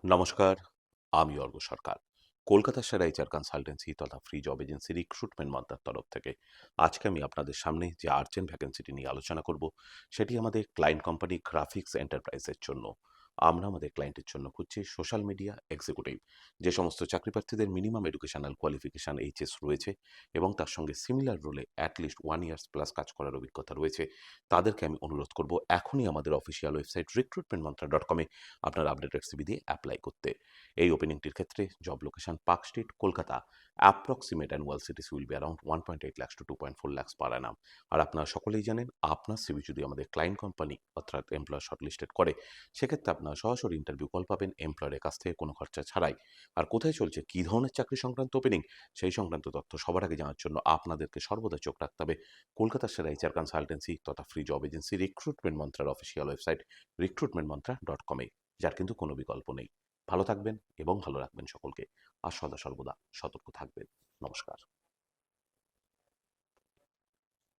নমস্কার, আমি অর্ঘ্য সরকার। কলকাতার সেরা এইচআর কনসালটেন্সি তথা ফ্রি জব এজেন্সি রিক্রুটমেন্ট মন্ত্রার তরফ থেকে আজকে আমি আপনাদের সামনে যে আর্জেন্ট ভ্যাকেন্সিটি নিয়ে আলোচনা করব, সেটি আমাদের ক্লায়েন্ট কোম্পানি গ্রাফিক্স এন্টারপ্রাইজের জন্য। আমরা আমাদের ক্লায়েন্টের জন্য খুঁজছি সোশ্যাল মিডিয়া এক্সিকিউটিভ। যে সমস্ত চাকরি প্রার্থীদের মিনিমাম এডুকেশনাল কোয়ালিফিকেশন এইচএস রয়েছে এবং তার সঙ্গে সিমিলার রোলে অ্যাটলিস্ট 1 ইয়ার্স প্লাস কাজ করার অভিজ্ঞতা রয়েছে, তাদেরকে আমি অনুরোধ করব এখনই আমাদের অফিসিয়াল ওয়েবসাইট recruitmentmantra.com-এ আপনার আপডেটেড সিভি দিয়ে অ্যাপ্লাই করতে। এই ওপেনিংটির ক্ষেত্রে job location park street, Kolkata. Approximate annual CTC will be around 1.8 lakhs to 2.4 lakhs per annum। আর আপনারা সকলেই জানেন, আপনার সিভি যদি আমাদের ক্লায়েন্ট কোম্পানি অর্থাৎ এমপ্লয়ার শর্টলিস্টেড করে, সেক্ষেত্রে আপনারা সরাসরি ইন্টারভিউ কল পাবেন এমপ্লয়ারের কাছ থেকে কোনো খরচা ছাড়াই। আর কোথায় চলছে, কী ধরনের চাকরি সংক্রান্ত ওপেনিং, সেই সংক্রান্ত তথ্য সবার আগে জানার জন্য আপনাদেরকে সর্বদা চোখ রাখতে হবে কলকাতার সেরা এইচআর কনসালটেন্সি তথা ফ্রি জব এজেন্সি রিক্রুটমেন্ট মন্ত্রার অফিসিয়াল ওয়েবসাইট recruitmentmantra.com-এ, যার কিন্তু কোনো বিকল্প নেই। ভালো থাকবেন এবং ভালো রাখবেন সকলকে। আর সদা সর্বদা সতর্ক থাকবেন। নমস্কার।